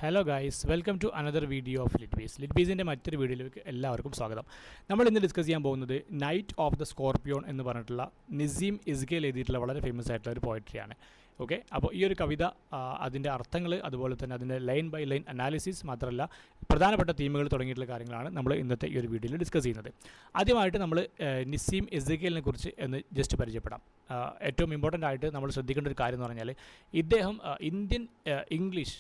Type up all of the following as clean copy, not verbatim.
Hello guys, welcome to another video of Litbees. ലിറ്റ്ബീസിൻ്റെ മറ്റൊരു വീഡിയോയിലേക്ക് എല്ലാവർക്കും സ്വാഗതം. നമ്മൾ ഇന്ന് ഡിസ്കസ് ചെയ്യാൻ പോകുന്നത് നൈറ്റ് ഓഫ് ദ സ്കോർപ്പിയോൺ എന്ന് പറഞ്ഞിട്ടുള്ള നസീം ഇസ്ഗേൽ എഴുതിയിട്ടുള്ള വളരെ ഫേമസ് ആയിട്ടുള്ള ഒരു പോയട്രിയാണ്. ഓക്കെ, അപ്പോൾ ഈ ഒരു കവിത അതിൻ്റെ അർത്ഥങ്ങൾ, അതുപോലെ തന്നെ അതിൻ്റെ ലൈൻ ബൈ ലൈൻ അനാലിസിസ് മാത്രമല്ല പ്രധാനപ്പെട്ട തീമുകൾ തുടങ്ങിയിട്ടുള്ള കാര്യങ്ങളാണ് നമ്മൾ ഇന്നത്തെ ഈ ഒരു വീഡിയോയിൽ ഡിസ്കസ് ചെയ്യുന്നത്. ആദ്യമായിട്ട് നമ്മൾ നസീം ഇസ്ഗേലിനെ കുറിച്ച് എന്ന് ജസ്റ്റ് പരിചയപ്പെടാം. ഏറ്റവും ഇമ്പോർട്ടൻ്റ് ആയിട്ട് നമ്മൾ ശ്രദ്ധിക്കേണ്ട ഒരു കാര്യം എന്ന് പറഞ്ഞാൽ ഇദ്ദേഹം ഇന്ത്യൻ ഇംഗ്ലീഷ്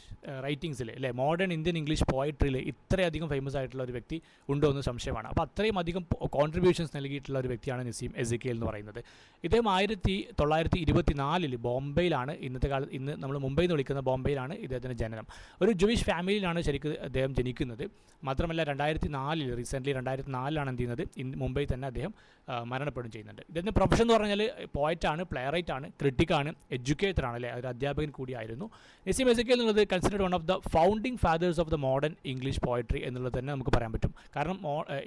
റൈറ്റിങ്സിൽ അല്ലേ, മോഡേൺ ഇന്ത്യൻ ഇംഗ്ലീഷ് പോയട്രിയിൽ ഇത്രയധികം ഫേമസ് ആയിട്ടുള്ള ഒരു വ്യക്തി ഉണ്ടോ എന്ന് സംശയമാണ്. അപ്പോൾ അത്രയും അധികം കോൺട്രിബ്യൂഷൻസ് നൽകിയിട്ടുള്ള ഒരു വ്യക്തിയാണ് നസീം ഇസ്ഗേൽ എന്ന് പറയുന്നത്. ഇദ്ദേഹം 1924 ബോംബെയിലാണ്, ഇന്ന് നമ്മൾ മുംബൈ എന്ന് വിളിക്കുന്ന ബോംബെയിലാണ് ഇദ്ദേഹത്തിൻ്റെ ജനനം. ഒരു ജൂയിഷ് ഫാമിലിയിലാണ് ശരിക്കും അദ്ദേഹം ജനിക്കുന്നത്. മാത്രമല്ല 2004 എന്ത് ചെയ്യുന്നത്, മുംബൈ തന്നെ അദ്ദേഹം മരണപ്പെടുകയും ചെയ്യുന്നുണ്ട്. ഇദ്ദേഹത്തിൻ്റെ പ്രൊഫഷൻ എന്ന് പറഞ്ഞാൽ പോയറ്റാണ്, പ്ലെയറൈറ്റാണ്, ക്രിട്ടിക്കാണ്, എഡ്യൂക്കേറ്ററാണ്, അല്ലേ, ഒരു അധ്യാപകൻ കൂടിയായിരുന്നു. നസീം ഇസ്ഗേൽ എന്നുള്ളത് considered one of the founding fathers of the modern English poetry എന്നുള്ളത് തന്നെ നമുക്ക് പറയാൻ പറ്റും. കാരണം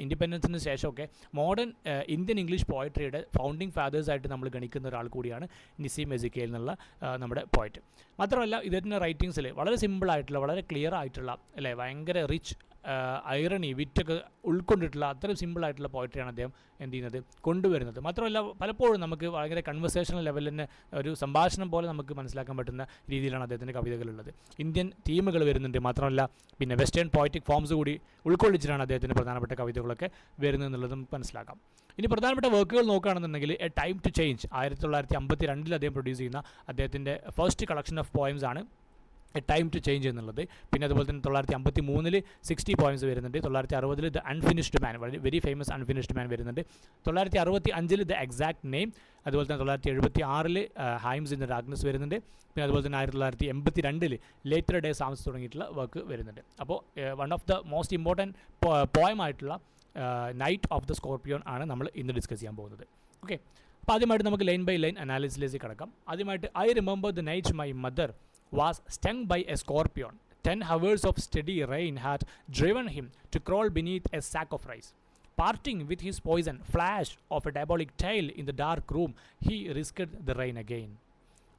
ഇൻഡിപെൻഡൻസിന് ശേഷമൊക്കെ മോഡേൺ ഇന്ത്യൻ ഇംഗ്ലീഷ് പോയട്രിയുടെ ഫൗണ്ടിങ് ഫാദേഴ്സായിട്ട് നമ്മൾ ഗണിക്കുന്ന ഒരാൾ കൂടിയാണ് നസീം ഇസ്ഗേൽ എന്നുള്ള നമ്മുടെ പോയറ്റ്. മാത്രമല്ല ഇദ്ദേഹത്തിൻ്റെ റൈറ്റിങ്സിൽ വളരെ സിമ്പിളായിട്ടുള്ള, വളരെ ക്ലിയർ ആയിട്ടുള്ള, അല്ലേ, ഭയങ്കര റിച്ച് ഐറണി, വിറ്റൊക്കെ ഉൾക്കൊണ്ടിട്ടുള്ള അത്രയും സിമ്പിളായിട്ടുള്ള പോയട്രിയാണ് അദ്ദേഹം എന്ത് ചെയ്യുന്നത്, കൊണ്ടുവരുന്നത്. മാത്രമല്ല പലപ്പോഴും നമുക്ക് ഭയങ്കര കൺവെർസേഷണൽ ലെവലിൽ തന്നെ ഒരു സംഭാഷണം പോലെ നമുക്ക് മനസ്സിലാക്കാൻ പറ്റുന്ന രീതിയിലാണ് അദ്ദേഹത്തിൻ്റെ കവിതകളുള്ളത്. ഇന്ത്യൻ തീമുകൾ വരുന്നുണ്ട്. മാത്രമല്ല പിന്നെ വെസ്റ്റേൺ പോയറ്റിക് ഫോംസ് കൂടി ഉൾക്കൊള്ളിച്ചിട്ടാണ് അദ്ദേഹത്തിൻ്റെ പ്രധാനപ്പെട്ട കവിതകളൊക്കെ വരുന്നത് എന്നുള്ളത് നമുക്ക് മനസ്സിലാക്കാം. ഇനി പ്രധാനപ്പെട്ട വർക്കുകൾ നോക്കുകയാണെന്നുണ്ടെങ്കിൽ എ ടൈം ടു ചേഞ്ച് 1952 അദ്ദേഹം പ്രൊഡ്യൂസ് ചെയ്യുന്ന അദ്ദേഹത്തിൻ്റെ ഫസ്റ്റ് കളക്ഷൻ ഓഫ് പോയംസ് ആണ് എ ടൈം ടു ചേഞ്ച് എന്നുള്ളത്. പിന്നെ അതുപോലെ തന്നെ 1953 60 പോയിംസ് വരുന്നുണ്ട്. 1960 the unfinished man, very famous unfinished man വരുന്നുണ്ട്. 1965 ദ എക്സാക്ട് നെയിം. അതുപോലെ തന്നെ 1976 ഹൈംസ് ഇൻ ദ ഡാർക്ക്നെസ് വരുന്നുണ്ട്. പിന്നെ അതുപോലെ തന്നെ 1982 ലേറ്റർ ഡേ സാംസ് തുടങ്ങിയിട്ടുള്ള വർക്ക് വരുന്നുണ്ട്. അപ്പോൾ one of the most important പോയമായിട്ടുള്ള നൈറ്റ് ഓഫ് ദ സ്കോർപ്പിയോൺ ആണ് നമ്മൾ ഇന്ന് ഡിസ്കസ് ചെയ്യാൻ പോകുന്നത്. ഓക്കെ, അപ്പോൾ ആദ്യമായിട്ട് നമുക്ക് ലൈൻ ബൈ ലൈൻ അനാലിസിലേക്ക് കിടക്കാം. ആദ്യമായിട്ട് I remember the night my mother was stung by a scorpion. 10 hours of steady rain had driven him to crawl beneath a sack of rice. Parting with his poison flash of a diabolic tail in the dark room, he risked the rain again.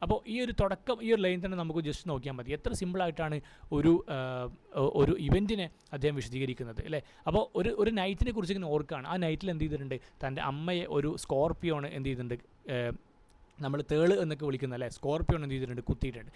അപ്പോൾ ഈ ഒരു തുടക്കം, ഈ ഒരു line തന്നെ നമുക്ക് just നോക്കിയാൽ മതി. എത്ര സിമ്പിളായിട്ടാണ് ഒരു ഇവൻറ്റിനെ അദ്ദേഹം വിശദീകരിക്കുന്നത്, അല്ലേ. അപ്പോൾ ഒരു നൈറ്റിനെ കുറിച്ച് ഇങ്ങനെ ഓർക്കുകയാണ്. ആ നൈറ്റിൽ എന്ത് ചെയ്തിട്ടുണ്ട്, തൻ്റെ അമ്മയെ ഒരു സ്കോർപ്പിയോൺ എന്ത് ചെയ്തിട്ടുണ്ട്, നമ്മൾ തേള് എന്നൊക്കെ വിളിക്കുന്ന, അല്ലേ, സ്കോർപ്പിയോൺ എന്ത് ചെയ്തിട്ടുണ്ട്, കുത്തിയിട്ടുണ്ട്.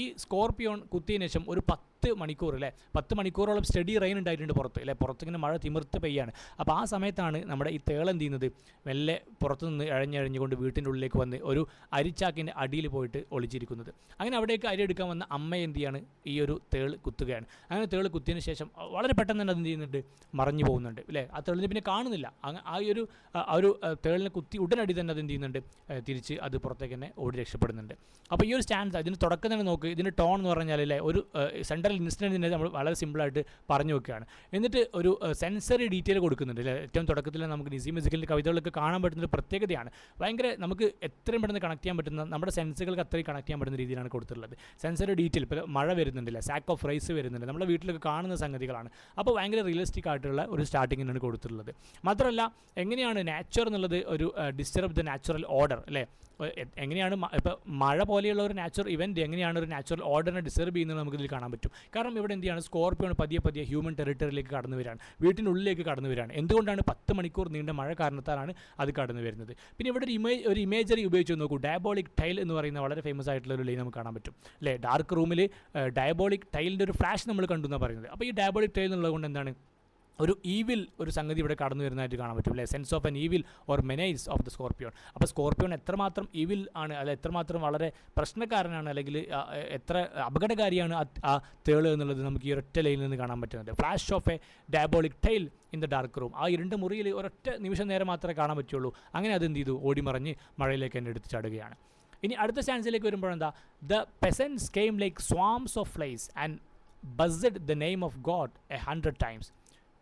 ഈ സ്കോർപ്പിയോൺ കുത്തിയതിനു ശേഷം ഒരു 10 മണിക്കൂർ, അല്ലേ, 10 മണിക്കൂറോളം സ്റ്റഡി റെയിൻ ഉണ്ടായിട്ടുണ്ട് പുറത്ത്, അല്ലേ, പുറത്തിങ്ങനെ മഴ തിമിർത്ത് പെയ്യാണ്. അപ്പോൾ ആ സമയത്താണ് നമ്മുടെ ഈ തേൾ എന്ത് ചെയ്യുന്നത്, മെല്ലെ പുറത്തുനിന്ന് ഇഴഞ്ഞിഴഞ്ഞുകൊണ്ട് വീട്ടിൻ്റെ ഉള്ളിലേക്ക് വന്ന് ഒരു അരിച്ചാക്കിൻ്റെ അടിയിൽ പോയിട്ട് ഒളിച്ചിരിക്കുന്നത്. അങ്ങനെ അവിടേക്ക് അരി എടുക്കാൻ വന്ന അമ്മയെ എന്ത് ചെയ്യാണ്, ഈ ഒരു തേൾ കുത്തുകയാണ്. അങ്ങനെ തേൾ കുത്തിയതിന് ശേഷം വളരെ പെട്ടെന്ന് തന്നെ എന്ത് ചെയ്യുന്നുണ്ട്, മറഞ്ഞു പോകുന്നുണ്ട്, അല്ലേ. ആ തേളിനെ പിന്നെ കാണുന്നില്ല. ആ ഒരു തേളിനെ കുത്തി ഉടനടി തന്നെ അത് എന്ത് ചെയ്യുന്നുണ്ട്, തിരിച്ച് അത് പുറത്തേക്ക് തന്നെ ഓടി രക്ഷപ്പെടുന്നുണ്ട്. അപ്പോൾ ഈ ഒരു സ്റ്റാൻഡ്, ഇതിന് തുടക്കം തന്നെ നോക്ക്, ഇതിൻ്റെ ടോൺ എന്ന് പറഞ്ഞാൽ, അല്ലേ, ഒരു സെൻട്രൽ ഇൻസിഡൻറ്റിനെ നമ്മൾ വളരെ സിമ്പിളായിട്ട് പറഞ്ഞു വെക്കുകയാണ്. എന്നിട്ട് ഒരു സെൻസറി ഡീറ്റെയിൽ കൊടുക്കുന്നുണ്ട്, അല്ലേ. ഏറ്റവും തുടക്കത്തിൽ നമുക്ക് നസീം ഇസ്ഗേലിൻ്റെ കവിതകളൊക്കെ കാണാൻ പറ്റുന്ന ഒരു പ്രത്യേകതയാണ്. ഭയങ്കര നമുക്ക് എത്രയും പെട്ടെന്ന് കണക്ട് ചെയ്യാൻ പറ്റുന്ന, നമ്മുടെ സെൻസുകൾക്ക് അത്രയും കണക്ട് ചെയ്യാൻ പറ്റുന്ന രീതിയിലാണ് കൊടുത്തിട്ടുള്ളത്. സെൻസറി ഡീറ്റെയിൽ, ഇപ്പോൾ മഴ വരുന്നുണ്ടല്ലേ, സാക്ക് ഓഫ് റൈസ് വരുന്നുണ്ട്, നമ്മുടെ വീട്ടിലൊക്കെ കാണുന്ന സംഗതികളാണ്. അപ്പോൾ ഭയങ്കര റിയലിസ്റ്റിക് ആയിട്ടുള്ള ഒരു സ്റ്റാർട്ടിങ്ങിനാണ് കൊടുത്തിട്ടുള്ളത്. മാത്രമല്ല എങ്ങനെയാണ് നാച്ചർ എന്നുള്ളത് ഒരു ഡിസ്റ്റർബ് ദ നാച്ചുറൽ ഓർഡർ, അല്ലേ. എങ്ങനെയാണ് ഇപ്പോൾ മഴ പോലെയുള്ള ഒരു നാച്ചുറൽ ഇവൻറ്റ് എങ്ങനെയാണ് ഒരു നാച്ചുറൽ ഓർഡറിനെ ഡിസ്റ്റർബ് ചെയ്യുന്നത് നമുക്കിതിൽ കാണാൻ പറ്റും. കാരണം ഇവിടെ എന്ത് ചെയ്യാണ്, സ്കോർപ്പിയോൺ പതിയെ ഹ്യൂമൻ ടെറിട്ടറിയിലേക്ക് കടന്നു വരികയാണ്, വീട്ടിനുള്ളിലേക്ക് കടന്നു വരികയാണ്. എന്തുകൊണ്ടാണ് 10 മണിക്കൂർ നീണ്ട മഴ കാരണത്താലാണ് അത് കടന്നു വരുന്നത്. പിന്നെ ഇവിടെ ഒരു ഇമേജറി ഉപയോഗിച്ച് നോക്കൂ, ഡയബോളിക് ടൈൽ എന്ന് പറയുന്ന വളരെ ഫേമസ് ആയിട്ടുള്ള ഒരു ലൈൻ നമുക്ക് കാണാൻ പറ്റും, അല്ലേ. ഡാർക്ക് റൂമിൽ ഡയബോളിക് ടൈലിൻ്റെ ഒരു ഫ്ലാഷ് നമ്മൾ കണ്ടു എന്നാണ് പറയുന്നത്. അപ്പോൾ ഈ ഡയബോളിക് ടൈൽ എന്നുള്ളത് കൊണ്ട് എന്താണ്, ഒരു ഈവിൽ ഒരു സംഗതി ഇവിടെ കടന്നു വരുന്നതായിട്ട് കാണാൻ പറ്റും, അല്ലേ. Sense of an evil or menace of the scorpion. അപ്പോൾ സ്കോർപ്പിയോൺ എത്രമാത്രം ഈവിൽ ആണ്, അല്ലെ, എത്രമാത്രം വളരെ പ്രശ്നക്കാരനാണ്, അല്ലെങ്കിൽ എത്ര അപകടകാരിയാണ് ആ തേള് എന്നുള്ളത് നമുക്ക് ഈ ഒരൊറ്റ ലൈനിൽ നിന്ന് കാണാൻ പറ്റുന്നുണ്ട്. Flash of a diabolic tail in the dark room. ആ ഇരുണ്ട മുറിയിൽ ഒരൊറ്റ നിമിഷം നേരം മാത്രമേ കാണാൻ പറ്റുള്ളൂ. അങ്ങനെ അതെന്ത് ചെയ്തു, ഓടിമറിഞ്ഞ് മഴയിലേക്ക് തന്നെ എടുത്ത് ചാടുകയാണ്. ഇനി അടുത്ത സ്റ്റാൻസിലേക്ക് വരുമ്പോഴെന്താ, the peasants came like swarms of flies and buzzed the name of God 100 times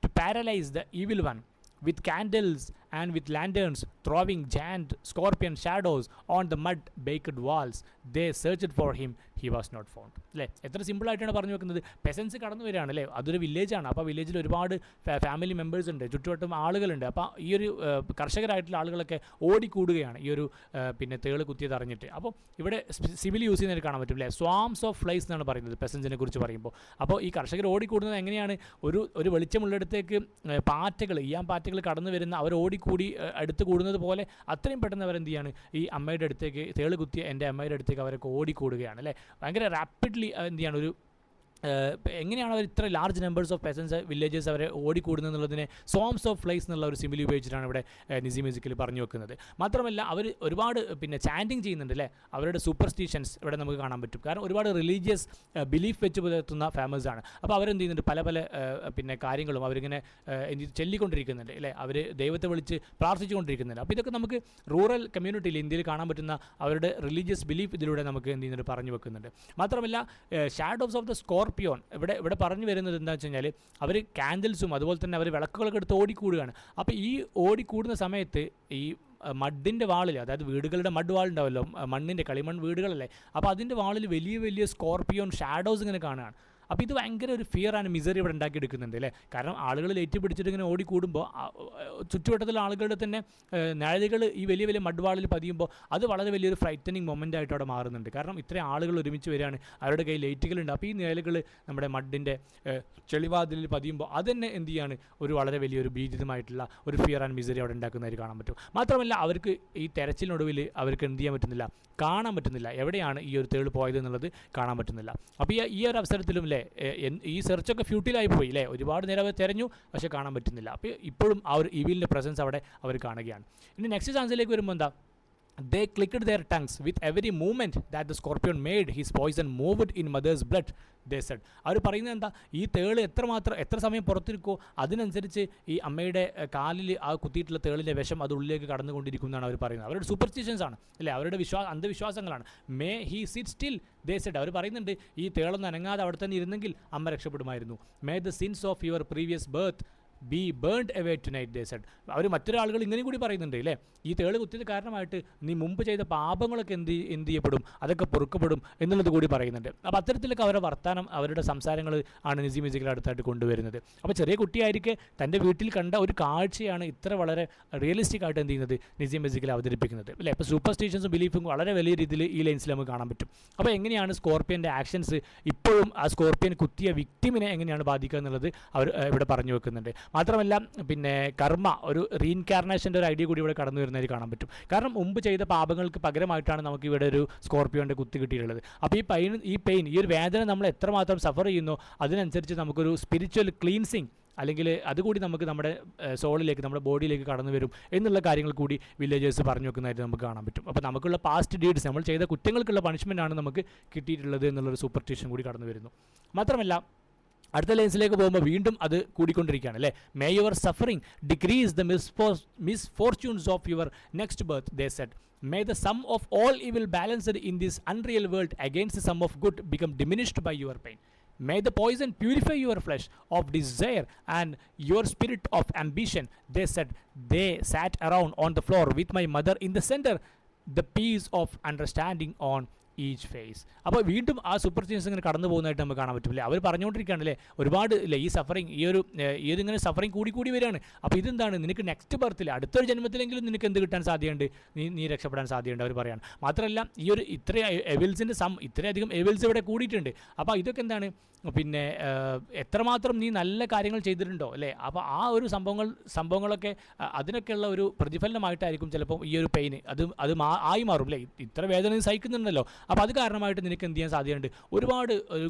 to paralyze the evil one with candles and with lanterns throwing giant scorpion shadows on the mud-baked walls, they searched for him. He was not found. അല്ലേ, എത്ര സിമ്പിളായിട്ടാണ് പറഞ്ഞു വെക്കുന്നത്. പെസൻസ് കടന്നു വരികയാണ് അല്ലേ, അതൊരു വില്ലേജാണ്. അപ്പോൾ വില്ലേജിൽ ഒരുപാട് ഫാമിലി മെമ്പേഴ്സ് ഉണ്ട്, ചുറ്റുവട്ടം ആളുകളുണ്ട്. അപ്പോൾ ഈ ഒരു കർഷകരായിട്ടുള്ള ആളുകളൊക്കെ ഓടിക്കൂടുകയാണ് ഈ ഒരു പിന്നെ തേള് കുത്തിയത് അറിഞ്ഞിട്ട്. അപ്പോൾ ഇവിടെ സിവിൽ യൂസ് ചെയ്യുന്നതിന് കാണാൻ പറ്റും അല്ലേ, സ്വാംസ് ഓഫ് ഫ്ലൈസ് എന്നാണ് പറയുന്നത് പെസൻസിനെ കുറിച്ച് പറയുമ്പോൾ. അപ്പോൾ ഈ കർഷകർ ഓടിക്കൂടുന്നത് എങ്ങനെയാണ്, ഒരു വെളിച്ചമുള്ളിടത്തേക്ക് പാറ്റകൾ കടന്നു വരുന്ന അവർ ഓടിക്കൂടി അടുത്ത് കൂടുന്നത് പോലെ അത്രയും പെട്ടെന്ന് അവരെന്ത് ചെയ്യാണ്, ഈ അമ്മയുടെ അടുത്തേക്ക്, തേള് കുത്തിയ എൻ്റെ അമ്മയുടെ അടുത്തേക്ക് അവരൊക്കെ ഓടിക്കൂടുകയാണ് അല്ലേ. ഭയങ്കര റാപ്പിഡ്ലി എന്ത് ചെയ്യാണ്, എങ്ങനെയാണ് അവർ ഇത്ര ലാർജ് നമ്പേഴ്സ് ഓഫ് പെസൻസ് വില്ലേജസ് അവരെ ഓടിക്കൂടുന്നത് എന്നുള്ളതിനെ സോംസ് ഓഫ് ഫ്ലൈസ് എന്നുള്ള ഒരു സിമ്പിൾ ഉപയോഗിച്ചിട്ടാണ് ഇവിടെ നിസി മ്യൂസിക്കിൽ പറഞ്ഞു വെക്കുന്നത്. മാത്രമല്ല അവർ ഒരുപാട് പിന്നെ ചാൻറ്റിങ് ചെയ്യുന്നുണ്ട് അല്ലേ, അവരുടെ സൂപ്പർസ്റ്റിഷൻസ് ഇവിടെ നമുക്ക് കാണാൻ പറ്റും. കാരണം ഒരുപാട് റിലീജിയസ് ബിലീഫ് വെച്ച് പുലർത്തുന്ന ഫാമേഴ്സാണ്. അപ്പോൾ അവരെന്ത് ചെയ്യുന്നുണ്ട്, പല പിന്നെ കാര്യങ്ങളും അവരിങ്ങനെ ചൊല്ലിക്കൊണ്ടിരിക്കുന്നുണ്ട് അല്ലേ, അവർ ദൈവത്തെ വിളിച്ച് പ്രാർത്ഥിച്ചുകൊണ്ടിരിക്കുന്നുണ്ട്. അപ്പോൾ ഇതൊക്കെ നമുക്ക് റൂറൽ കമ്മ്യൂണിറ്റിയിൽ ഇന്ത്യയിൽ കാണാൻ പറ്റുന്ന അവരുടെ റിലീജിയസ് ബിലീഫ് ഇതിലൂടെ നമുക്ക് എന്ത് ചെയ്യുന്നുണ്ട്, പറഞ്ഞു വെക്കുന്നുണ്ട്. മാത്രമല്ല ഷാഡോസ് ഓഫ് ദ സ്കോർപിയോൺ ഇവിടെ പറഞ്ഞു വരുന്നത് എന്താ വെച്ച് കഴിഞ്ഞാൽ, അവർ ക്യാൻഡിൽസും അതുപോലെ തന്നെ അവർ വിളക്കുകളൊക്കെ എടുത്ത് ഓടിക്കൂടുകയാണ്. അപ്പോൾ ഈ ഓടിക്കൂടുന്ന സമയത്ത് ഈ മഡിൻ്റെ വാളിൽ, അതായത് വീടുകളുടെ മഡ് വാൾ ഉണ്ടാവുമല്ലോ, മണ്ണിൻ്റെ കളിമൺ വീടുകളല്ലേ, അപ്പോൾ അതിൻ്റെ വാളിൽ വലിയ വലിയ സ്കോർപിയോൺ ഷാഡോസ് ഇങ്ങനെ കാണുകയാണ്. അപ്പോൾ ഇത് ഭയങ്കര ഒരു ഫിയർ ആൻഡ് മിസറി ഇവിടെ ഉണ്ടാക്കിയെടുക്കുന്നുണ്ട് അല്ലേ. കാരണം ആളുകൾ ലേറ്റ് പിടിച്ചിട്ട് ഇങ്ങനെ ഓടിക്കൂടുമ്പോൾ ചുറ്റുവട്ടത്തിലുള്ള ആളുകളുടെ തന്നെ നിഴലുകൾ ഈ വലിയ വലിയ മഡ്വാളിൽ പതിയുമ്പോൾ അത് വളരെ വലിയൊരു ഫ്രൈറ്റനിങ് മൊമെൻ്റ് ആയിട്ട് അവിടെ മാറുന്നുണ്ട്. കാരണം ഇത്രയും ആളുകൾ ഒരുമിച്ച് വരികയാണ്, അവരുടെ കയ്യിൽ ലൈറ്റുകളുണ്ട്. അപ്പോൾ ഈ നിഴലുകൾ നമ്മുടെ മഡിൻ്റെ ചെളിവാതിലിൽ പതിയുമ്പോൾ അതുതന്നെ എന്ത് ചെയ്യാണ്, ഒരു വളരെ വലിയൊരു ഭീതിതമായിട്ടുള്ള ഒരു ഫിയർ ആൻഡ് മിസറി അവിടെ ഉണ്ടാക്കുന്നതായിട്ട് കാണാൻ പറ്റും. മാത്രമല്ല അവർക്ക് ഈ തെരച്ചിലിനൊടുവിൽ അവർക്ക് എന്ത് ചെയ്യാൻ പറ്റുന്നില്ല, കാണാൻ പറ്റുന്നില്ല, എവിടെയാണ് ഈ ഒരു തേള് പോയത് എന്നുള്ളത് കാണാൻ പറ്റുന്നില്ല. അപ്പോൾ ഈ ഒരു അവസരത്തിലും അല്ലേ ഈ സെർച്ചൊക്കെ ഫ്യൂട്ടിലായി പോയി അല്ലേ, ഒരുപാട് നേരം അവർ തിരഞ്ഞു പക്ഷേ കാണാൻ പറ്റുന്നില്ല. അപ്പോൾ ഇപ്പോഴും ആ ഒരു ഇവിലിൻ്റെ പ്രസൻസ് അവിടെ അവർ കാണുകയാണ്. ഇനി നെക്സ്റ്റ് ചാൻസിലേക്ക് വരുമ്പോൾ എന്താ, they clicked their tongues with every movement that the scorpion made, his poison moved in mother's blood, they said. അവർ പറയുന്നത് എന്താ, ഈ തേള് എത്ര സമയം പുറത്തിരിക്കുമോ അതിനനുസരിച്ച് ഈ അമ്മയുടെ കാലിൽ ആ കുത്തിയിട്ടുള്ള തേളിൻ്റെ വിഷം അത് ഉള്ളിലേക്ക് കടന്നുകൊണ്ടിരിക്കും എന്നാണ് അവർ പറയുന്നത്. അവരുടെ സൂപ്പർസ്റ്റിഷൻസ് ആണ് അല്ലേ, അവരുടെ അന്ധവിശ്വാസങ്ങളാണ്. May he sit still, they said. അവർ പറയുന്നുണ്ട് ഈ തേളൊന്നും അനങ്ങാതെ അവിടെ തന്നെ ഇരുന്നെങ്കിൽ അമ്മ രക്ഷപ്പെടുമായിരുന്നു. May the sins of your previous birth be burned away tonight, they said. അവർ മറ്റൊരാളുകൾ ഇങ്ങനെയും കൂടി പറയുന്നുണ്ട് അല്ലേ, ഈ തേള് കുത്തിയത് കാരണമായിട്ട് നീ മുമ്പ് ചെയ്ത പാപങ്ങളൊക്കെ എന്ത് ചെയ്യപ്പെടും, അതൊക്കെ പൊറുക്കപ്പെടും എന്നുള്ളത് കൂടി പറയുന്നുണ്ട്. അപ്പോൾ അത്തരത്തിലൊക്കെ അവരുടെ വർത്തമാനം, അവരുടെ സംസാരങ്ങൾ ആണ് നിസി മ്യൂസിക്കിൽ അടുത്തായിട്ട് കൊണ്ടുവരുന്നത്. അപ്പോൾ ചെറിയ കുട്ടിയായിരിക്കെ തൻ്റെ വീട്ടിൽ കണ്ട ഒരു കാഴ്ചയാണ് ഇത്ര വളരെ റിയലിസ്റ്റിക് ആയിട്ട് എന്ത് ചെയ്യുന്നത്, നിസി മ്യൂസിക്കിൽ അവതരിപ്പിക്കുന്നത് അല്ലേ. അപ്പോൾ സൂപ്പർസ്റ്റിഷൻസും ബിലീഫും വളരെ വലിയ രീതിയിൽ ഈ ലൈൻസിൽ നമുക്ക് കാണാൻ പറ്റും. അപ്പോൾ എങ്ങനെയാണ് സ്കോർപ്പിയൻ്റെ ആക്ഷൻസ് ഇപ്പോഴും ആ സ്കോർപ്പിയൻ കുത്തിയ വിക്ടിമിനെ എങ്ങനെയാണ് ബാധിക്കുക എന്നുള്ളത് അവർ ഇവിടെ പറഞ്ഞു വെക്കുന്നുണ്ട്. മാത്രമല്ല പിന്നെ കർമ്മ, ഒരു റീഇൻകാർണേഷൻ്റെ ഒരു ഐഡിയ കൂടി ഇവിടെ കടന്നു വരുന്നതിൽ കാണാൻ പറ്റും. കാരണം മുമ്പ് ചെയ്ത പാപങ്ങൾക്ക് പകരമായിട്ടാണ് നമുക്ക് ഇവിടെ ഒരു സ്കോർപ്പിയോൻ്റെ കുത്തി കിട്ടിയിട്ടുള്ളത്. അപ്പോൾ ഈ പെയിൻ ഈ ഒരു വേദന നമ്മൾ എത്രമാത്രം സഫർ ചെയ്യുന്നോ അതിനനുസരിച്ച് നമുക്കൊരു സ്പിരിച്വൽ ക്ലീൻസിങ് അല്ലെങ്കിൽ അതുകൂടി നമുക്ക് നമ്മുടെ സോളിലേക്ക്, നമ്മുടെ ബോഡിയിലേക്ക് കടന്നു വരും എന്നുള്ള കാര്യങ്ങൾ കൂടി വില്ലേജേഴ്സ് പറഞ്ഞു വെക്കുന്നതായിട്ട് നമുക്ക് കാണാൻ പറ്റും. അപ്പോൾ നമുക്കുള്ള പാസ്റ്റ് ഡീഡ്സ്, നമ്മൾ ചെയ്ത കുറ്റങ്ങൾക്കുള്ള പണിഷ്മെൻറ്റാണ് നമുക്ക് കിട്ടിയിട്ടുള്ളത് എന്നുള്ളൊരു സൂപ്പർസ്റ്റിഷൻ കൂടി കടന്നു വരുന്നു. മാത്രമല്ല അടുത്ത ലൈൻസിലേക്ക് പോകുമ്പോൾ വീണ്ടും അത് കൂടിക്കൊണ്ടിരിക്കുകയാണ് അല്ലേ. May your suffering decrease the misfortunes of your next birth, they Z. May the sum of all evil balanced in this unreal world against the sum of good become diminished by your pain. May the poison purify your flesh of desire and your spirit of ambition, they said. They sat around on the floor with my mother in the center, the peace of understanding on each face. അപ്പോൾ വീണ്ടും ആ superstitions ഇങ്ങനെ കടന്നു പോകുന്നതായിട്ട് നമുക്ക് കാണാൻ പറ്റില്ലേ. അവർ പറഞ്ഞുകൊണ്ടിരിക്കുകയാണല്ലേ ഒരുപാട് ഇല്ലേ, ഈ സഫറിങ് ഇങ്ങനെ സഫറിങ് കൂടി വരികയാണ്. അപ്പോൾ ഇതെന്താണ്, നിനക്ക് നെക്സ്റ്റ് ബർത്തിൽ അടുത്തൊരു ജന്മത്തിലെങ്കിലും നിനക്ക് എന്ത് കിട്ടാൻ സാധ്യതയുണ്ട്, നീ രക്ഷപ്പെടാൻ സാധ്യതയുണ്ട് അവർ പറയാണ്. മാത്രമല്ല ഈ ഒരു ഇത്രയധികം എവിൽസ് ഇവിടെ കൂടിയിട്ടുണ്ട്. അപ്പോൾ ഇതൊക്കെ എന്താണ്, പിന്നെ എത്രമാത്രം നീ നല്ല കാര്യങ്ങൾ ചെയ്തിട്ടുണ്ടോ അല്ലേ. അപ്പോൾ ആ ഒരു സംഭവങ്ങളൊക്കെ അതിനൊക്കെയുള്ള ഒരു പ്രതിഫലനമായിട്ടായിരിക്കും ചിലപ്പോൾ ഈ ഒരു പെയിന് അത് ആയി മാറും അല്ലേ. ഇത്ര വേദന നീ സഹിക്കുന്നുണ്ടല്ലോ, അപ്പോൾ അത് കാരണമായിട്ട് നിനക്ക് എന്ത് ചെയ്യാൻ സാധ്യതയുണ്ട്, ഒരുപാട്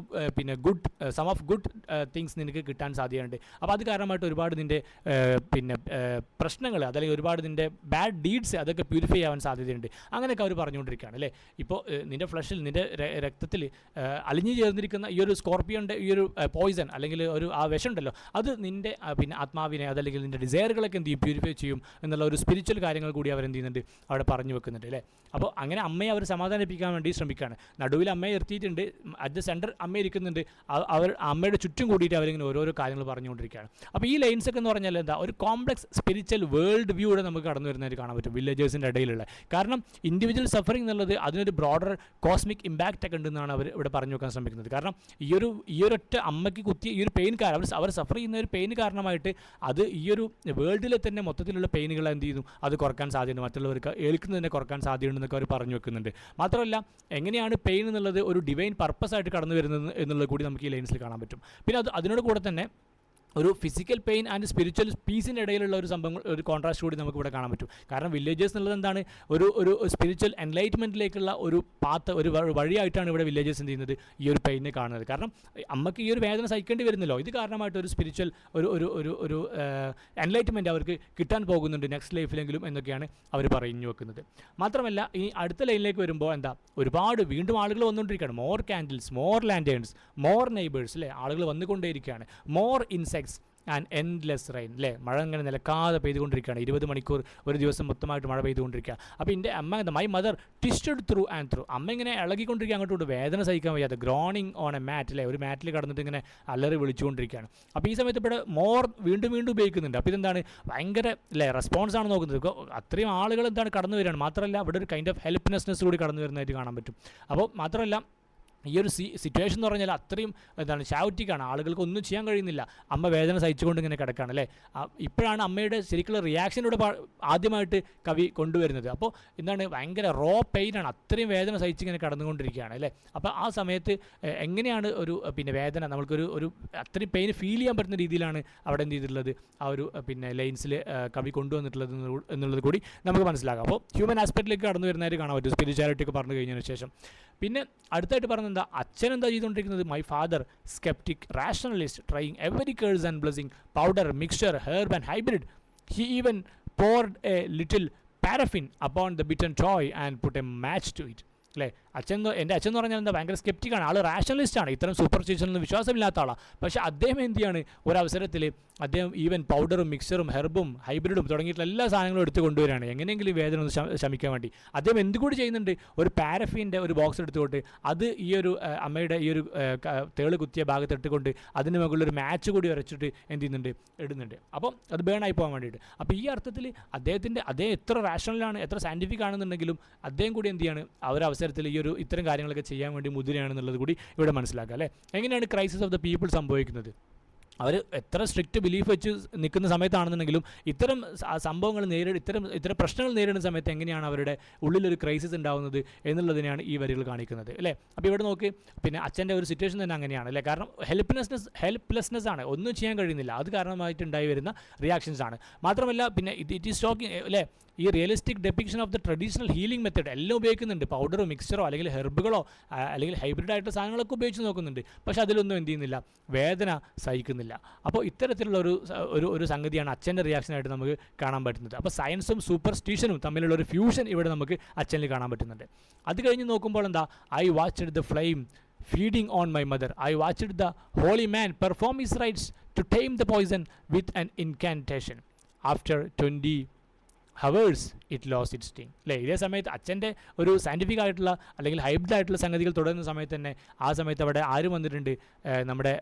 പിന്നെ സം ഓഫ് ഗുഡ് തിങ്സ് നിനക്ക് കിട്ടാൻ സാധ്യതയുണ്ട്. അപ്പോൾ അത് കാരണമായിട്ട് ഒരുപാട് നിൻ്റെ പിന്നെ പ്രശ്നങ്ങൾ അതല്ലെങ്കിൽ ഒരുപാട് നിൻ്റെ ബാഡ് ഡീഡ്സ് അതൊക്കെ പ്യൂരിഫൈ ആവാൻ സാധ്യതയുണ്ട്. അങ്ങനെയൊക്കെ അവർ പറഞ്ഞുകൊണ്ടിരിക്കുകയാണ് അല്ലേ. ഇപ്പോൾ നിൻ്റെ ഫ്ലഷിൽ, നിൻ്റെ രക്തത്തിൽ അലിഞ്ഞു ചേർന്നിരിക്കുന്ന ഈ ഒരു സ്കോർപ്പിയൻ്റെ ഈ ഒരു പോയിസൺ അല്ലെങ്കിൽ ആ വിഷമുണ്ടല്ലോ, അത് നിൻ്റെ പിന്നെ ആത്മാവിനെ അതല്ലെങ്കിൽ നിൻ്റെ ഡിസയറുകളൊക്കെ എന്ത് ചെയ്യും, പ്യൂരിഫൈ ചെയ്യും എന്നുള്ള ഒരു സ്പിരിച്വൽ കാര്യങ്ങൾ കൂടി അവരെന്ത് ചെയ്യുന്നുണ്ട് അവിടെ പറഞ്ഞു വെക്കുന്നുണ്ട് അല്ലേ. അപ്പോൾ അങ്ങനെ അമ്മയെ അവർ സമാധാനിപ്പിക്കാൻ വേണ്ടി ശ്രമിക്കുകയാണ്. നടുവിൽ അമ്മയെ നിർത്തിയിട്ടുണ്ട്, അറ്റ് ദ സെൻറ്റർ അമ്മ ഇരിക്കുന്നുണ്ട്, അവർ അമ്മയുടെ ചുറ്റും കൂടിയിട്ട് അവരിങ്ങനെ ഓരോരോ കാര്യങ്ങൾ പറഞ്ഞുകൊണ്ടിരിക്കുകയാണ്. അപ്പോൾ ഈ ലൈൻസ് ഒക്കെ എന്ന് പറഞ്ഞാൽ എന്താ, ഒരു കോംപ്ലക്സ് സ്പിരിച്വൽ വേൾഡ് വ്യൂ ഇവിടെ നമുക്ക് കടന്നു വരുന്നതായിട്ട് കാണാൻ പറ്റും വില്ലേജേഴ്സിൻ്റെ ഇടയിലുള്ള. കാരണം ഇൻഡിവിജ്വൽ സഫറിംഗ് എന്നുള്ളത് അതിനൊരു ബ്രോഡർ കോസ്മിക് ഇമ്പാക്റ്റ് ഒക്കെ ഉണ്ടെന്നാണ് അവർ ഇവിടെ പറഞ്ഞു വെക്കാൻ ശ്രമിക്കുന്നത്. കാരണം ഈ ഒരൊറ്റ അമ്മയ്ക്ക് കുത്തിയ ഈ ഒരു പെയിൻ കാരണം അവർ സഫർ ചെയ്യുന്ന ഒരു പെയിൻ കാരണമായിട്ട് അത് ഈ ഒരു വേൾഡിലെ തന്നെ മൊത്തത്തിലുള്ള പെയിനുകൾ എന്ത് ചെയ്യുന്നു, അത് കുറക്കാൻ സാധ്യതയുണ്ട്, മറ്റുള്ളവർക്ക് ഏൽക്കുന്നതിനെ കുറക്കാൻ സാധ്യതയുണ്ടെന്നൊക്കെ അവർ പറഞ്ഞു വെക്കുന്നുണ്ട്. മാത്രമല്ല എങ്ങനെയാണ് പെയിൻ എന്നുള്ളത് ഒരു ഡിവൈൻ പർപ്പസ് ആയിട്ട് കടന്നു വരുന്നത് എന്നുള്ളത് കൂടി നമുക്ക് ഈ ലൈൻസിൽ കാണാൻ പറ്റും. പിന്നെ അതിനോട് കൂടെ തന്നെ ഒരു ഫിസിക്കൽ പെയിൻ ആൻഡ് സ്പിരിച്വൽ പീസിൻ്റെ ഇടയിലുള്ള ഒരു സംഭവം, ഒരു കോൺട്രാസ്റ്റ് കൂടി നമുക്ക് ഇവിടെ കാണാൻ പറ്റും. കാരണം വില്ലേജേഴ്സ് എന്നുള്ളത് എന്താണ്, ഒരു സ്പിരിച്വൽ എൻലൈറ്റ്മെൻറ്റിലേക്കുള്ള ഒരു പാത്ത്, ഒരു വഴിയായിട്ടാണ് ഇവിടെ വില്ലേജേഴ്സ് എന്ത് ചെയ്യുന്നത്, ഈ ഒരു പെയിനെ കാണുന്നത്. കാരണം അമ്മക്ക് ഈ ഒരു വേദന സഹിക്കേണ്ടി വരുന്നല്ലോ, ഇത് കാരണമായിട്ട് ഒരു സ്പിരിച്വൽ ഒരു എൻലൈറ്റ്മെൻറ്റ് അവർക്ക് കിട്ടാൻ പോകുന്നുണ്ട് നെക്സ്റ്റ് ലൈഫിലെങ്കിലും എന്നൊക്കെയാണ് അവർ പറഞ്ഞു വെക്കുന്നത്. മാത്രമല്ല ഇനി അടുത്ത ലൈനിലേക്ക് വരുമ്പോൾ എന്താ, ഒരുപാട് വീണ്ടും ആളുകൾ വന്നുകൊണ്ടിരിക്കുകയാണ്. More candles, more lanterns, more neighbours, അല്ലേ, ആളുകൾ വന്നുകൊണ്ടേയിരിക്കുകയാണ്. More insects and endless rain, അല്ലേ, മഴ ഇങ്ങനെ നിലക്കാതെ പെയ്തുകൊണ്ടിരിക്കുകയാണ്. 20 മണിക്കൂർ ഒരു ദിവസം മൊത്തമായിട്ട് മഴ പെയ്തുകൊണ്ടിരിക്കുക. അപ്പോൾ എൻ്റെ അമ്മ, my mother twisted through and through, അമ്മ ഇങ്ങനെ ഇളകിക്കൊണ്ടിരിക്കുക അങ്ങോട്ട്, വേദന സഹിക്കാൻ വയ്യാതെ, ഗ്രോണിങ് ഓൺ എ മാറ്റ്, അല്ലേ, ഒരു മാറ്റിൽ കടന്നിട്ട് ഇങ്ങനെ അലറി വിളിച്ചുകൊണ്ടിരിക്കുകയാണ്. അപ്പോൾ ഈ സമയത്ത് ഇവിടെ മോർ വീണ്ടും ഉപയോഗിക്കുന്നുണ്ട്. അപ്പോൾ ഇതെന്താണ്, ഭയങ്കര, അല്ലേ, റെസ്പോൺസ് ആണ് നോക്കുന്നത്. അത്രയും ആളുകൾ എന്താണ് കടന്നു വരികയാണ്. മാത്രമല്ല ഇവിടെ ഒരു കൈൻഡ് ഓഫ് ഹെൽപ്ലെസ്നെസ് കൂടി കടന്നു വരുന്നതായിട്ട് കാണാൻ പറ്റും. അപ്പോൾ മാത്രമല്ല ഈ ഒരു സിറ്റുവേഷൻ എന്ന് പറഞ്ഞാൽ അത്രയും എന്താണ് ഷൗറ്റിക്കാണ്, ആളുകൾക്ക് ഒന്നും ചെയ്യാൻ കഴിയുന്നില്ല, അമ്മ വേദന സഹിച്ചുകൊണ്ട് ഇങ്ങനെ കിടക്കുകയാണ്, അല്ലേ. ഇപ്പോഴാണ് അമ്മയുടെ ശരിക്കുള്ള റിയാക്ഷനിലൂടെ ആദ്യമായിട്ട് കവി കൊണ്ടുവരുന്നത്. അപ്പോൾ എന്താണ്, ഭയങ്കര റോ പെയിനാണ്, അത്രയും വേദന സഹിച്ചിങ്ങനെ കടന്നുകൊണ്ടിരിക്കുകയാണ്, അല്ലേ. അപ്പോൾ ആ സമയത്ത് എങ്ങനെയാണ് ഒരു വേദന നമ്മൾക്കൊരു അത്രയും പെയിൻ ഫീൽ ചെയ്യാൻ പറ്റുന്ന രീതിയിലാണ് അവിടെ എന്ത് ചെയ്തിട്ടുള്ളത്, ആ ഒരു ലൈൻസിൽ കവി കൊണ്ടുവന്നിട്ടുള്ളത് എന്നുള്ളത് കൂടി നമുക്ക് മനസ്സിലാക്കാം. അപ്പോൾ ഹ്യൂമൻ ആസ്പെക്റ്റിലേക്ക് കടന്നു വരുന്നതായിട്ട് കാണാൻ പറ്റും, സ്പിരിച്വാലിറ്റി ഒക്കെ പറഞ്ഞു കഴിഞ്ഞതിന് ശേഷം. പിന്നെ അടുത്തായിട്ട് പറഞ്ഞത് എന്താ, അച്ഛൻ എന്താ ചെയ്തുകൊണ്ടിരിക്കുന്നത്, my father sceptic rationalist trying every curse and blessing powder mixture herb and hybrid he even poured a little paraffin upon the bitten toy and put a match to it, അല്ലേ. എൻ്റെ അച്ഛൻ എന്ന് പറഞ്ഞാൽ എന്താ, ഭയങ്കര സ്കെപ്റ്റിക്കാണ്, ആൾ റാഷണലിസ്റ്റാണ്, ഇത്തരം സൂപ്പർസ്റ്റിഷനിൽ വിശ്വാസമില്ലാത്ത ആളാണ്. പക്ഷേ അദ്ദേഹം എന്ത് ചെയ്യാണ്, ഒരവസരത്തിൽ അദ്ദേഹം ഈവൻ പൗഡറും മിക്സറും ഹെർബും ഹൈബ്രിഡും തുടങ്ങിയിട്ടുള്ള എല്ലാ സാധനങ്ങളും എടുത്ത് കൊണ്ടുവരികയാണ്, എങ്ങനെയെങ്കിലും ഈ വേദന ഒന്ന് ശമിക്കാൻ വേണ്ടി. അദ്ദേഹം എന്തുകൂടി ചെയ്യുന്നുണ്ട്, ഒരു പാരഫിൻ്റെ ഒരു ബോക്സ് എടുത്തുകൊണ്ട് അത് ഈ ഒരു അമ്മയുടെ ഈ ഒരു തേള് കുത്തിയ ഭാഗത്ത് ഇട്ടുകൊണ്ട് അതിന് മുകളിലൊരു മാച്ച് കൂടി വരച്ചിട്ട് എന്ത് ചെയ്യുന്നുണ്ട്, ഇടുന്നുണ്ട്. അപ്പം അത് ബേണായി പോകാൻ വേണ്ടിയിട്ട്. അപ്പോൾ ഈ അർത്ഥത്തിൽ അദ്ദേഹം എത്ര റാഷണലാണ്, എത്ര സയൻറ്റിഫിക് ആണെന്നുണ്ടെങ്കിലും അദ്ദേഹം കൂടി എന്ത് ചെയ്യാണ്, ആ ഒരു അവസരത്തിൽ ഈ ഒരു ഇത്തരം കാര്യങ്ങളൊക്കെ ചെയ്യാൻ വേണ്ടി മുതിരയാണെന്നുള്ളത് കൂടി ഇവിടെ മനസ്സിലാക്കുക, അല്ലേ. എങ്ങനെയാണ് ക്രൈസിസ് ഓഫ് ദ പീപ്പിൾ സംഭവിക്കുന്നത്, അവർ എത്ര സ്ട്രിക്റ്റ് ബിലീഫ് വെച്ച് നിൽക്കുന്ന സമയത്താണെന്നുണ്ടെങ്കിലും ഇത്തരം സംഭവങ്ങൾ ഇത്തരം പ്രശ്നങ്ങൾ നേരിടുന്ന സമയത്ത് എങ്ങനെയാണ് അവരുടെ ഉള്ളിലൊരു ക്രൈസിസ് ഉണ്ടാകുന്നത് എന്നുള്ളതിനെയാണ് ഈ വരികൾ കാണിക്കുന്നത്, അല്ലേ. അപ്പോൾ ഇവിടെ നോക്ക്, അച്ഛൻ്റെ ഒരു സിറ്റുവേഷൻ തന്നെ അങ്ങനെയാണ്, അല്ലേ. കാരണം ഹെൽപ്ലെസ്നെസ് ആണ്, ഒന്നും ചെയ്യാൻ കഴിയുന്നില്ല, അത് കാരണമായിട്ടുണ്ടായി വരുന്ന റിയാക്ഷൻസ് ആണ്. മാത്രമല്ല ഇറ്റ് ഈസ് ടോക്കിംഗ്, അല്ലേ, ഈ realistic depiction of the traditional healing method എല്ലാം ഉപയോഗിക്കുന്നുണ്ട്, പൗഡറോ മിക്സറോ അല്ലെങ്കിൽ ഹെർബുകളോ അല്ലെങ്കിൽ ഹൈബ്രിഡായിട്ടുള്ള സാധനങ്ങളൊക്കെ ഉപയോഗിച്ച് നോക്കുന്നുണ്ട്. പക്ഷേ അതിലൊന്നും എന്ത് ചെയ്യുന്നില്ല, വേദന സഹിക്കുന്നില്ല. അപ്പോൾ ഇത്തരത്തിലുള്ള ഒരു സംഗതിയാണ് അച്ഛൻ്റെ റിയാക്ഷനായിട്ട് നമുക്ക് കാണാൻ പറ്റുന്നത്. അപ്പോൾ സയൻസും സൂപ്പർസ്റ്റിഷനും തമ്മിലുള്ള ഒരു ഫ്യൂഷൻ ഇവിടെ നമുക്ക് അച്ഛനിൽ കാണാൻ പറ്റുന്നുണ്ട്. അത് കഴിഞ്ഞ് നോക്കുമ്പോൾ എന്താ, I watched the flame feeding on my mother. I watched the holy man perform his rites to tame the poison with an incantation. After 20 hours it lost it sting, അല്ലേ. ഇതേ സമയത്ത് അച്ഛൻ്റെ ഒരു സയൻറ്റിഫിക് ആയിട്ടുള്ള അല്ലെങ്കിൽ ഹൈബ്രിഡ് ആയിട്ടുള്ള സംഗതികൾ തുടരുന്ന സമയത്ത് തന്നെ ആ സമയത്ത് അവിടെ ആരും വന്നിട്ടുണ്ട്, നമ്മുടെ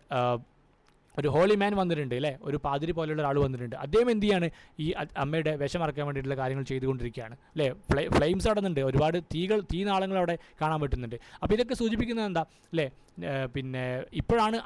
ഒരു ഹോളി മാൻ വന്നിട്ടുണ്ട്, അല്ലേ, ഒരു പാതിരി പോലെയുള്ള ഒരാൾ വന്നിട്ടുണ്ട്. അദ്ദേഹം എന്ത് ചെയ്യാണ്, ഈ അമ്മയുടെ വിഷമറക്കാൻ വേണ്ടിയിട്ടുള്ള കാര്യങ്ങൾ ചെയ്തുകൊണ്ടിരിക്കുകയാണ്, അല്ലേ. ഫ്ലെയിംസ് നടന്നുണ്ട്, ഒരുപാട് തീനാളങ്ങൾ അവിടെ കാണാൻ പറ്റുന്നുണ്ട്. അപ്പോൾ ഇതൊക്കെ സൂചിപ്പിക്കുന്നത് എന്താ, അല്ലേ, ഇപ്പോഴാണ്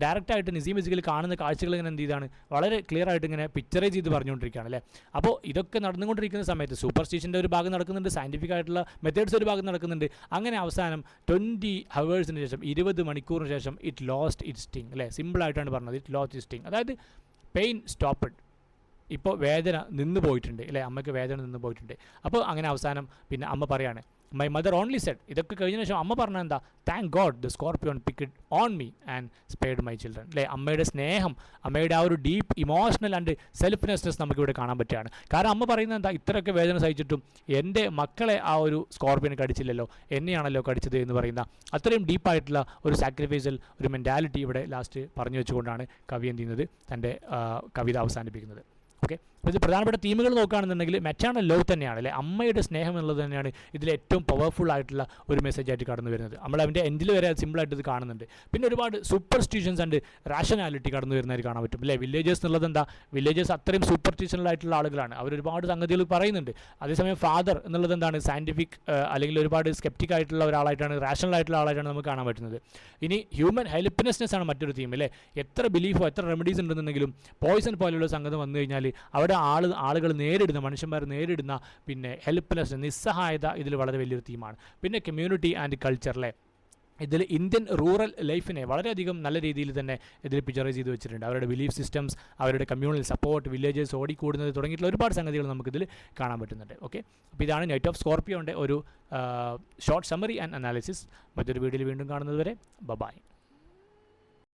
ഡയറക്റ്റായിട്ട് നസീം ഇസ്ഗിൽ കാണുന്ന കാഴ്ചകൾ ഇങ്ങനെ എന്ത് ചെയ്താണ്, വളരെ ക്ലിയർ ആയിട്ട് ഇങ്ങനെ പിക്ചറൈസ് ചെയ്ത് പറഞ്ഞുകൊണ്ടിരിക്കുകയാണ്, അല്ലേ. അപ്പോൾ ഇതൊക്കെ നടന്നുകൊണ്ടിരിക്കുന്ന സമയത്ത് സൂപ്പർസ്റ്റിഷൻ്റെ ഒരു ഭാഗം നടക്കുന്നുണ്ട്, സയൻറ്റിഫിക് ആയിട്ടുള്ള മെത്തേഡ്സ് ഒരു ഭാഗം നടക്കുന്നുണ്ട്. അങ്ങനെ അവസാനം 20 ഹവേഴ്സിന് ശേഷം 20 മണിക്കൂറിന് ശേഷം ഇറ്റ് ലോസ്റ്റ് ഇറ്റ് സ്റ്റിങ്, അല്ലേ. സിമ്പിളായിട്ടാണ് പറഞ്ഞത്, ഇറ്റ് ലോസ്റ്റ് ഇറ്റ് സ്റ്റിങ്, അതായത് പെയിൻ സ്റ്റോപ്പഡ്, ഇപ്പോൾ വേദന നിന്ന് പോയിട്ടുണ്ട്, അല്ലേ, അമ്മയ്ക്ക് വേദന നിന്ന് പോയിട്ടുണ്ട്. അപ്പോൾ അങ്ങനെ അവസാനം അമ്മ പറയാണ്, മൈ മദർ ഓൺലി സെഡ്, ഇതൊക്കെ കഴിഞ്ഞ ശേഷം അമ്മ പറഞ്ഞ എന്താ, thank God the scorpion picked on me and spared my children, അല്ലേ. അമ്മയുടെ സ്നേഹം, അമ്മയുടെ ആ ഒരു ഡീപ്പ് ഇമോഷണൽ ആൻഡ് സെൽഫ്ലെസ്നെസ് നമുക്കിവിടെ കാണാൻ പറ്റുകയാണ്. കാരണം അമ്മ പറയുന്നത് എന്താ, ഇത്രയൊക്കെ വേദന സഹിച്ചിട്ടും എൻ്റെ മക്കളെ ആ ഒരു സ്കോർപ്പിയൻ കടിച്ചില്ലല്ലോ, എന്നെയാണല്ലോ കടിച്ചത് എന്ന് പറയുന്ന അത്രയും ഡീപ്പായിട്ടുള്ള ഒരു സാക്രിഫൈസൽ ഒരു മെൻറ്റാലിറ്റി ഇവിടെ ലാസ്റ്റ് പറഞ്ഞു വെച്ചുകൊണ്ടാണ് കവി എന്ത് ചെയ്യുന്നത്, തൻ്റെ കവിത അവസാനിപ്പിക്കുന്നത്. ഓക്കെ, അപ്പോൾ ഇത് പ്രധാനപ്പെട്ട തീമുകൾ നോക്കുകയാണെന്നുണ്ടെങ്കിൽ മെറ്റേണൽ ലവ് തന്നെയാണ് അല്ലേ, അമ്മയുടെ സ്നേഹം എന്നുള്ളത് തന്നെയാണ് ഇതിൽ ഏറ്റവും പവർഫുൾ ആയിട്ടുള്ള ഒരു മെസ്സേജ് ആയിട്ട് കടന്നു വരുന്നത്. നമ്മൾ അതിൻ്റെ എൻഡിൽ വരെ സിമ്പിളായിട്ട് ഇത് കാണുന്നുണ്ട്. പിന്നെ ഒരുപാട് സൂപ്പർസ്റ്റിഷൻസ് ആൻഡ് റാഷനാലിറ്റി കടന്നു വരുന്നതായിട്ട് കാണാൻ പറ്റും അല്ലേ. വില്ലേജേഴ്സ് എന്നുള്ളത് എന്താ, വില്ലേജേഴ്സ് അത്രയും സൂപ്പർസ്റ്റിഷണൽ ആയിട്ടുള്ള ആളുകളാണ്, അവരൊരുപാട് സംഗതികൾ പറയുന്നുണ്ട്. അതേസമയം ഫാദർ എന്നുള്ളത് എന്താണ്, സയൻറ്റിഫിക് അല്ലെങ്കിൽ ഒരുപാട് സ്കെപ്റ്റിക് ആയിട്ടുള്ള ഒരാളായിട്ടാണ്, റാഷണൽ ആയിട്ടുള്ള ആളായിട്ടാണ് നമുക്ക് കാണാൻ പറ്റുന്നത്. ഇനി ഹ്യൂമൻ ഹെൽപ്ലെസ്നെസ് ആണ് മറ്റൊരു തീം അല്ലേ. എത്ര ബിലീഫോ എത്ര റെമഡീസ് ഉണ്ടെന്നുണ്ടെങ്കിലും പോയിസൺ പോലെയുള്ള സംഗതി വന്നു കഴിഞ്ഞാൽ അവിടെ ആളുകൾ നേരിടുന്ന, മനുഷ്യന്മാർ നേരിടുന്ന പിന്നെ ഹെൽപ്ലെസ്, നിസ്സഹായത ഇതിൽ വളരെ വലിയൊരു തീമാണ്. പിന്നെ കമ്മ്യൂണിറ്റി ആൻഡ് കൾച്ചർ അല്ലേ, ഇതിൽ ഇന്ത്യൻ റൂറൽ ലൈഫിനെ വളരെയധികം നല്ല രീതിയിൽ തന്നെ ഇതിൽ പിക്ചറൈസ് ചെയ്ത് വെച്ചിട്ടുണ്ട്. അവരുടെ ബിലീഫ് സിസ്റ്റംസ്, അവരുടെ കമ്മ്യൂണൽ സപ്പോർട്ട്, വില്ലേജേഴ്സ് ഓടിക്കൂടുന്നത് തുടങ്ങിയിട്ടുള്ള ഒരുപാട് സംഗതികൾ നമുക്കിതിൽ കാണാൻ പറ്റുന്നുണ്ട്. ഓക്കെ, അപ്പോൾ ഇതാണ് നൈറ്റ് ഓഫ് സ്കോർപ്പിയോൻ്റെ ഒരു ഷോർട്ട് സമ്മറി ആൻഡ് അനാലിസിസ്. മറ്റൊരു വീഡിയോയിൽ വീണ്ടും കാണുന്നത് വരെ ബൈ.